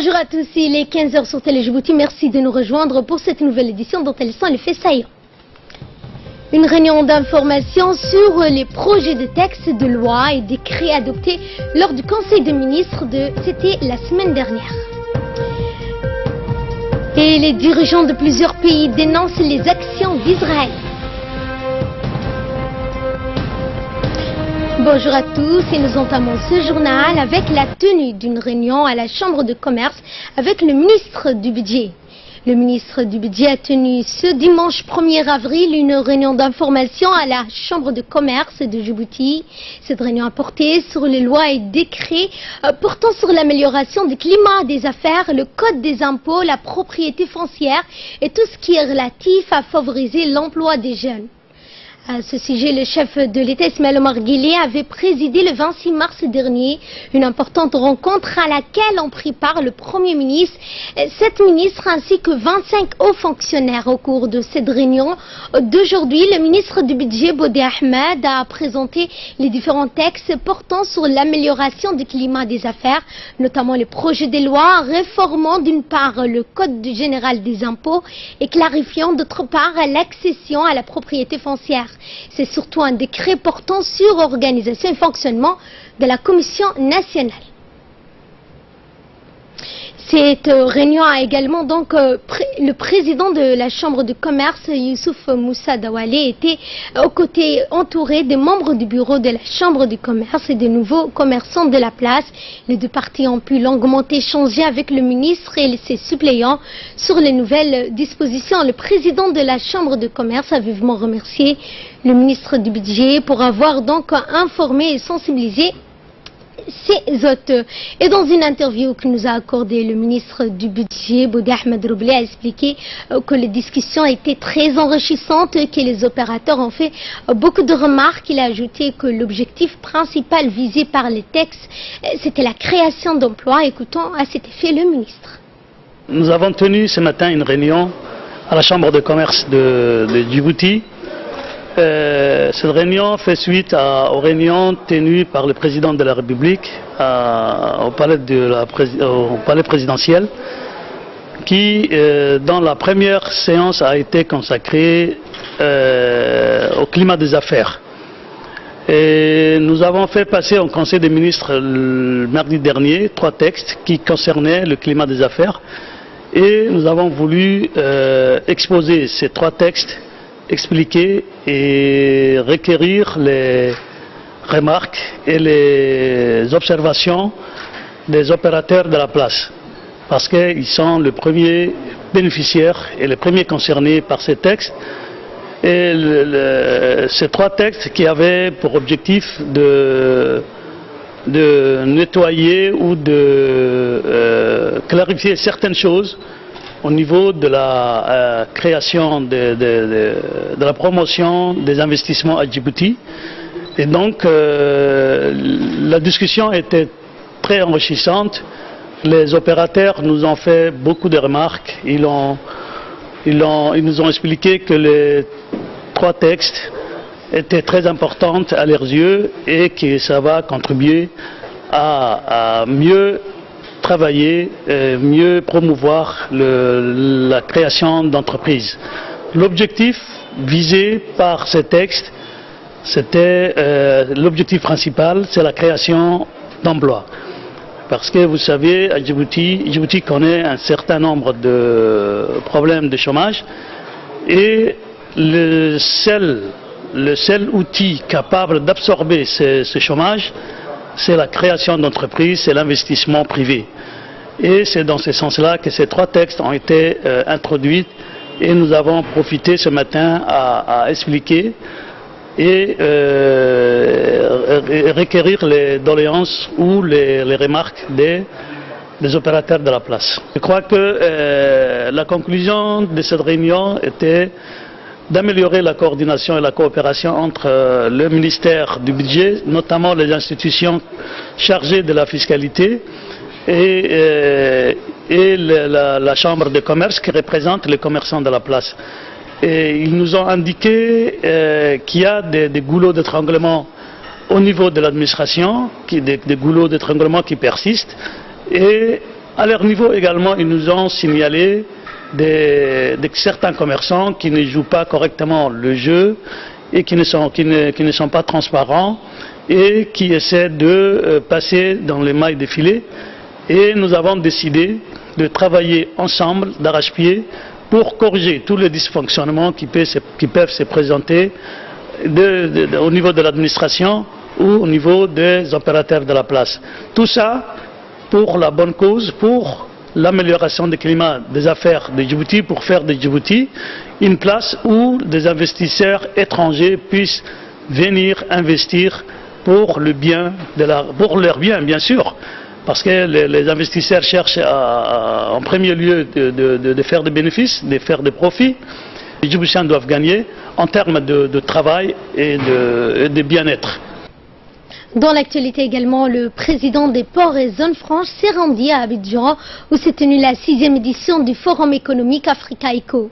Bonjour à tous, il est 15h sur Télé Djibouti. Merci de nous rejoindre pour cette nouvelle édition dont elles sont les faits saillants. Une réunion d'information sur les projets de textes de loi et décrets adoptés lors du Conseil des ministres c'était la semaine dernière. Et les dirigeants de plusieurs pays dénoncent les actions d'Israël. Bonjour à tous et nous entamons ce journal avec la tenue d'une réunion à la Chambre de commerce avec le ministre du Budget. Le ministre du Budget a tenu ce dimanche 1er avril une réunion d'information à la Chambre de commerce de Djibouti. Cette réunion a porté sur les lois et décrets portant sur l'amélioration du climat des affaires, le code des impôts, la propriété foncière et tout ce qui est relatif à favoriser l'emploi des jeunes. À ce sujet, le chef de l'État Ismaël Omar Guelleh avait présidé le 26 mars dernier une importante rencontre à laquelle ont pris part le Premier ministre, 7 ministres ainsi que 25 hauts fonctionnaires. Au cours de cette réunion d'aujourd'hui, le ministre du Budget, Bodé Ahmed, a présenté les différents textes portant sur l'amélioration du climat des affaires, notamment les projets de loi réformant d'une part le Code général des impôts et clarifiant d'autre part l'accession à la propriété foncière. C'est surtout un décret portant sur organisation et fonctionnement de la Commission nationale. Cette réunion a également donc le président de la Chambre de commerce, Youssouf Moussa Dawalé, était aux côtés entouré des membres du bureau de la Chambre du commerce et des nouveaux commerçants de la place. Les deux parties ont pu longuement échanger avec le ministre et ses suppléants sur les nouvelles dispositions. Le président de la Chambre de commerce a vivement remercié le ministre du Budget pour avoir donc informé et sensibilisé ses hôtes. Et dans une interview que nous a accordée le ministre du Budget, Bodé Ahmed Roublé, a expliqué que les discussions étaient très enrichissantes et que les opérateurs ont fait beaucoup de remarques. Il a ajouté que l'objectif principal visé par les textes, c'était la création d'emplois. Écoutons à cet effet le ministre. Nous avons tenu ce matin une réunion à la Chambre de commerce de Djibouti. Cette réunion fait suite aux réunions tenues par le président de la République au palais présidentiel qui, dans la première séance, a été consacrée au climat des affaires. Et nous avons fait passer au Conseil des ministres le mardi dernier 3 textes qui concernaient le climat des affaires et nous avons voulu exposer ces 3 textes, expliquer et requérir les remarques et les observations des opérateurs de la place, parce qu'ils sont les premiers bénéficiaires et les premiers concernés par ces textes. Et ces 3 textes qui avaient pour objectif de nettoyer ou de clarifier certaines choses au niveau de la création, de la promotion des investissements à Djibouti. Et donc, la discussion était très enrichissante. Les opérateurs nous ont fait beaucoup de remarques. Ils nous ont expliqué que les 3 textes étaient très importants à leurs yeux et que ça va contribuer à mieux travailler, mieux promouvoir la création d'entreprises. L'objectif visé par ces textes, c'était l'objectif principal, c'est la création d'emplois. Parce que vous savez, à Djibouti connaît un certain nombre de problèmes de chômage et le seul outil capable d'absorber ce chômage, c'est la création d'entreprises, c'est l'investissement privé. Et c'est dans ce sens-là que ces 3 textes ont été introduits et nous avons profité ce matin à expliquer et requérir les doléances ou les remarques des opérateurs de la place. Je crois que la conclusion de cette réunion était d'améliorer la coordination et la coopération entre le ministère du Budget, notamment les institutions chargées de la fiscalité, et la Chambre de commerce qui représente les commerçants de la place. Et ils nous ont indiqué qu'il y a des goulots d'étranglement au niveau de l'administration, des goulots d'étranglement qui persistent, et À leur niveau également, ils nous ont signalé certains commerçants qui ne jouent pas correctement le jeu et qui ne sont pas transparents et qui essaient de passer dans les mailles des filets. Et nous avons décidé de travailler ensemble, d'arrache-pied, pour corriger tous les dysfonctionnements qui peuvent se présenter au niveau de l'administration ou au niveau des opérateurs de la place. Tout ça pour la bonne cause, pour l'amélioration du climat des affaires de Djibouti, pour faire de Djibouti une place où des investisseurs étrangers puissent venir investir pour leur bien bien sûr, parce que les investisseurs cherchent en premier lieu de faire des bénéfices, de faire des profits. Les Djiboutiens doivent gagner en termes de travail et de bien-être. Dans l'actualité également, le président des ports et zones franches s'est rendu à Abidjan où s'est tenue la 6e édition du Forum économique Africa Eco.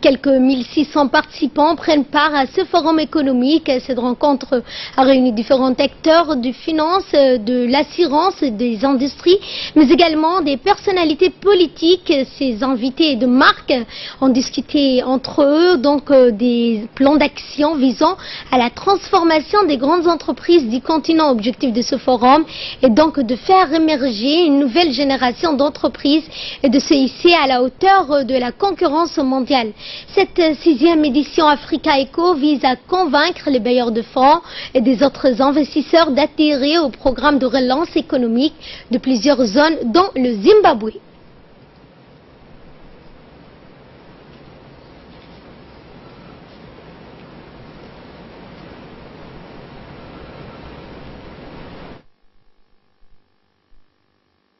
Quelques 1600 participants prennent part à ce forum économique. Cette rencontre a réuni différents acteurs du finance, de l'assurance, des industries, mais également des personnalités politiques. Ces invités de marque ont discuté entre eux donc des plans d'action visant à la transformation des grandes entreprises du continent. Objectif de ce forum est donc de faire émerger une nouvelle génération d'entreprises et de se hisser à la hauteur de la concurrence mondiale. Cette 6e édition Africa Eco vise à convaincre les bailleurs de fonds et des autres investisseurs d'adhérer au programme de relance économique de plusieurs zones dont le Zimbabwe.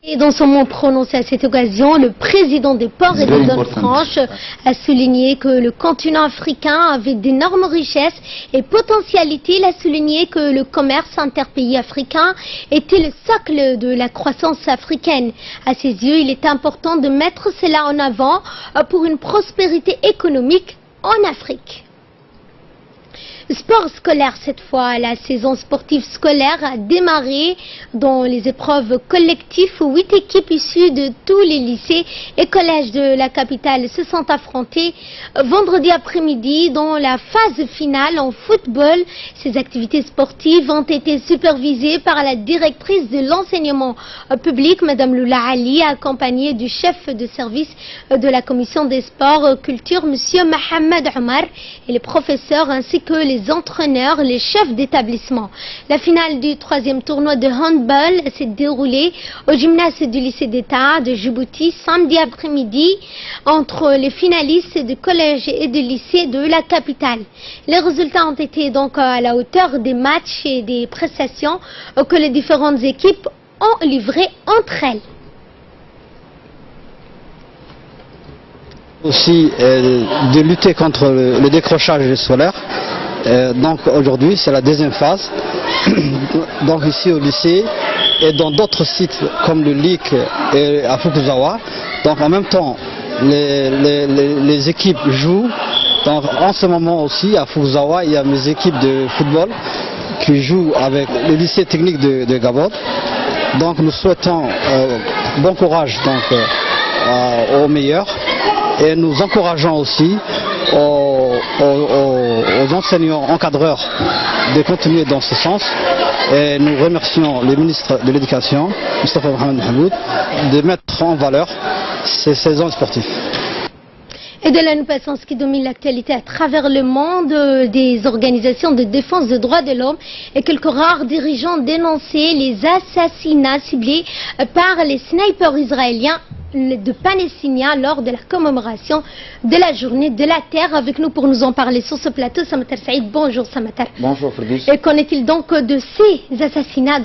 Et dans son mot prononcé à cette occasion, le président des ports et des zones franches a souligné que le continent africain avait d'énormes richesses et potentialités. Il a souligné que le commerce interpays africain était le socle de la croissance africaine. À ses yeux, il est important de mettre cela en avant pour une prospérité économique en Afrique. Sport scolaire cette fois, la saison sportive scolaire a démarré dans les épreuves collectives où 8 équipes issues de tous les lycées et collèges de la capitale se sont affrontées vendredi après-midi dans la phase finale en football. Ces activités sportives ont été supervisées par la directrice de l'enseignement public, Madame Lula Ali, accompagnée du chef de service de la commission des sports culture, Monsieur Mohamed Omar, et les professeurs ainsi que les entraîneurs, les chefs d'établissement. La finale du 3e tournoi de handball s'est déroulée au gymnase du lycée d'État de Djibouti samedi après-midi entre les finalistes de collège et de lycée de la capitale. Les résultats ont été donc à la hauteur des matchs et des prestations que les différentes équipes ont livrées entre elles. Aussi de lutter contre le décrochage scolaire. Donc aujourd'hui c'est la deuxième phase. Donc ici au lycée et dans d'autres sites comme le LIC et à Fukuzawa. Donc en même temps les équipes jouent. Donc en ce moment aussi à Fukuzawa il y a mes équipes de football qui jouent avec le lycée technique de Gabon. Donc nous souhaitons bon courage donc, aux meilleurs. Et nous encourageons aussi aux enseignants, encadreurs de continuer dans ce sens. Et nous remercions le ministre de l'Éducation, Moustapha Mohamed Mahmoud, de mettre en valeur ces saisons sportives. Et de là, nous passons ce qui domine l'actualité à travers le monde. Des organisations de défense des droits de l'homme et quelques rares dirigeants dénonçaient les assassinats ciblés par les snipers israéliens de Palestiniens lors de la commémoration de la journée de la terre. Avec nous pour nous en parler sur ce plateau, Samatar Saïd. Bonjour Samatar. Bonjour Ferdous. Et qu'en est-il donc de ces assassinats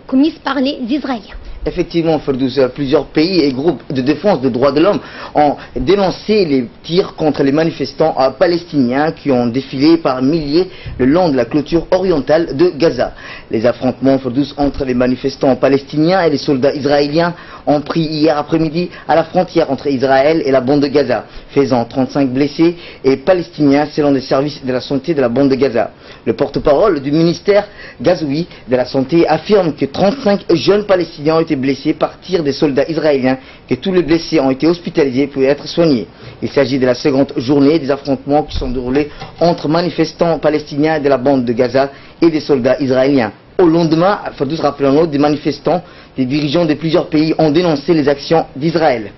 commis par les Israéliens? Effectivement, Ferdous, plusieurs pays et groupes de défense des droits de l'homme ont dénoncé les tirs contre les manifestants palestiniens qui ont défilé par milliers le long de la clôture orientale de Gaza. Les affrontements, Ferdous, entre les manifestants palestiniens et les soldats israéliens ont pris hier après-midi à la frontière entre Israël et la bande de Gaza, faisant 35 blessés et palestiniens selon les services de la santé de la bande de Gaza. Le porte-parole du ministère gazoui de la Santé affirme que 35 jeunes palestiniens ont été blessés par tir des soldats israéliens, que tous les blessés ont été hospitalisés pour être soignés. Il s'agit de la seconde journée des affrontements qui sont déroulés entre manifestants palestiniens de la bande de Gaza et des soldats israéliens. Au lendemain, rappelons-nous, des manifestants, des dirigeants de plusieurs pays ont dénoncé les actions d'Israël.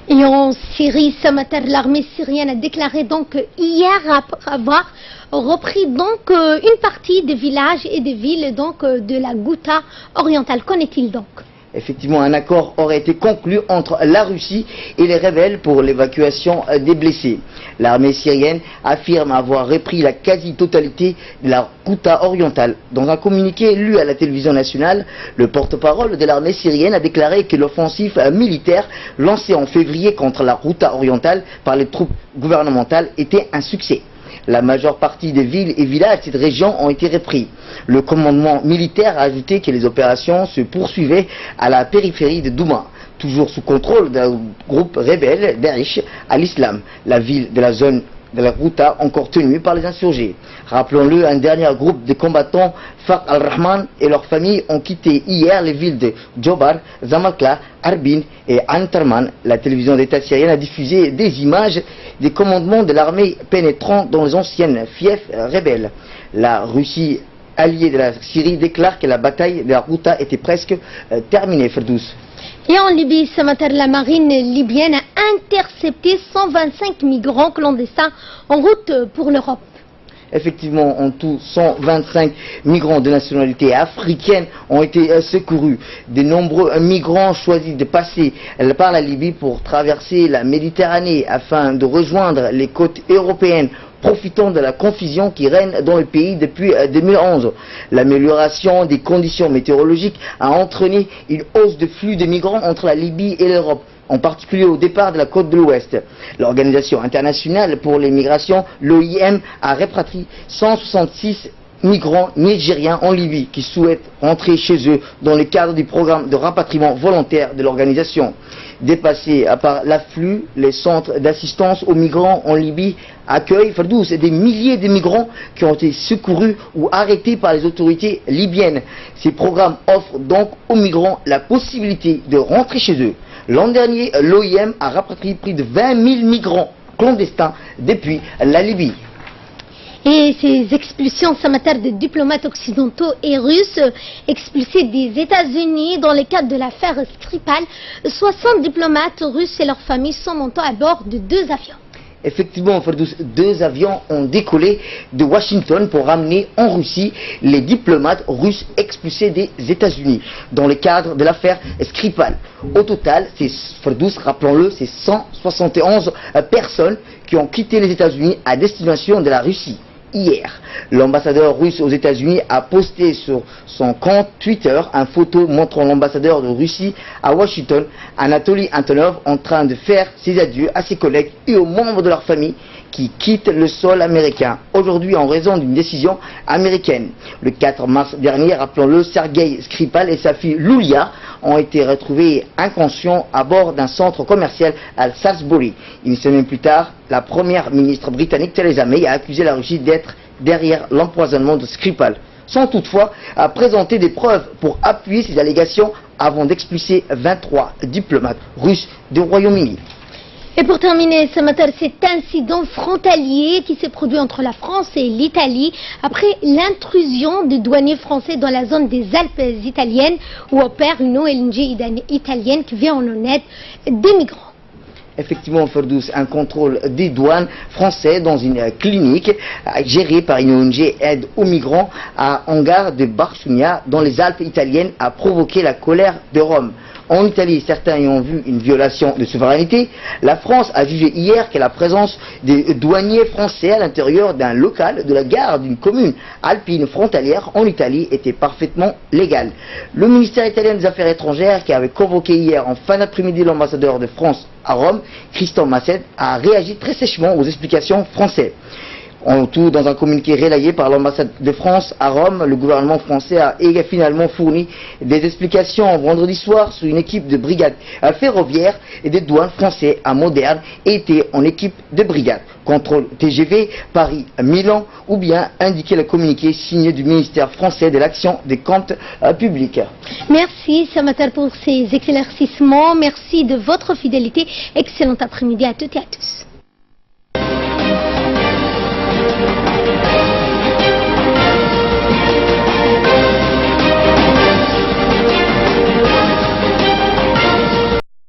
Et en Syrie, ce matin, l'armée syrienne a déclaré donc hier avoir repris donc une partie des villages et des villes donc de la Ghouta orientale. Qu'en est-il donc? Effectivement, un accord aurait été conclu entre la Russie et les rebelles pour l'évacuation des blessés. L'armée syrienne affirme avoir repris la quasi-totalité de la Ghouta orientale. Dans un communiqué lu à la télévision nationale, le porte-parole de l'armée syrienne a déclaré que l'offensive militaire lancée en février contre la Ghouta orientale par les troupes gouvernementales était un succès. La majeure partie des villes et villages de cette région ont été repris. Le commandement militaire a ajouté que les opérations se poursuivaient à la périphérie de Douma, toujours sous contrôle d'un groupe rebelle Daesh à l'islam, la ville de la zone de la Ghouta encore tenue par les insurgés. Rappelons-le, un dernier groupe de combattants, Fakhr al-Rahman et leurs familles ont quitté hier les villes de Djobar, Zamakla, Arbin et Antarman. La télévision d'État syrienne a diffusé des images des commandements de l'armée pénétrant dans les anciennes fiefs rebelles. La Russie alliée de la Syrie déclare que la bataille de la Ghouta était presque terminée. Ferdous. Et en Libye, ce matin, la marine libyenne a intercepté 125 migrants clandestins en route pour l'Europe. Effectivement, en tout, 125 migrants de nationalité africaine ont été secourus. De nombreux migrants choisissent de passer par la Libye pour traverser la Méditerranée afin de rejoindre les côtes européennes, profitant de la confusion qui règne dans le pays depuis 2011. L'amélioration des conditions météorologiques a entraîné une hausse de flux de migrants entre la Libye et l'Europe, en particulier au départ de la côte de l'Ouest. L'Organisation internationale pour les migrations, l'OIM, a répatrié 166 migrants nigériens en Libye qui souhaitent rentrer chez eux dans le cadre du programme de rapatriement volontaire de l'organisation. Dépassés par l'afflux, les centres d'assistance aux migrants en Libye accueillent des milliers de migrants qui ont été secourus ou arrêtés par les autorités libyennes. Ces programmes offrent donc aux migrants la possibilité de rentrer chez eux. L'an dernier, l'OIM a rapatrié plus de 20 000 migrants clandestins depuis la Libye. Et ces expulsions ce matin de diplomates occidentaux et russes expulsés des États-Unis dans le cadre de l'affaire Skripal, 60 diplomates russes et leurs familles sont montés à bord de 2 avions. Effectivement, deux avions ont décollé de Washington pour ramener en Russie les diplomates russes expulsés des États-Unis dans le cadre de l'affaire Skripal. Au total, rappelons-le, c'est 171 personnes qui ont quitté les États-Unis à destination de la Russie. Hier, l'ambassadeur russe aux États-Unis a posté sur son compte Twitter une photo montrant l'ambassadeur de Russie à Washington, Anatoly Antonov, en train de faire ses adieux à ses collègues et aux membres de leur famille qui quittent le sol américain aujourd'hui en raison d'une décision américaine. Le 4 mars dernier, rappelons-le, Sergei Skripal et sa fille Lulia ont été retrouvés inconscients à bord d'un centre commercial à Salisbury. Une semaine plus tard, la première ministre britannique Theresa May a accusé la Russie d'être derrière l'empoisonnement de Skripal, sans toutefois présenter des preuves pour appuyer ces allégations avant d'expulser 23 diplomates russes du Royaume-Uni. Et pour terminer ce matin, cet incident frontalier qui s'est produit entre la France et l'Italie après l'intrusion des douaniers français dans la zone des Alpes italiennes où opère une ONG italienne qui vient en aide des migrants. Effectivement, Ferdous, un contrôle des douanes français dans une clinique gérée par une ONG aide aux migrants à Hangar de Barchunia dans les Alpes italiennes a provoqué la colère de Rome. En Italie, certains y ont vu une violation de souveraineté. La France a jugé hier que la présence des douaniers français à l'intérieur d'un local de la gare d'une commune alpine frontalière en Italie était parfaitement légale. Le ministère italien des Affaires étrangères, qui avait convoqué hier en fin d'après-midi l'ambassadeur de France à Rome, Christian Masset, a réagi très sèchement aux explications françaises. En tout, dans un communiqué relayé par l'ambassade de France à Rome, le gouvernement français a finalement fourni des explications vendredi soir sur une équipe de brigade ferroviaire et des douanes français à Moderne était en équipe de brigade. Contrôle TGV Paris-Milan ou bien indiqué le communiqué signé du ministère français de l'action des comptes publics. Merci Samatar pour ces éclaircissements. Merci de votre fidélité. Excellent après-midi à toutes et à tous.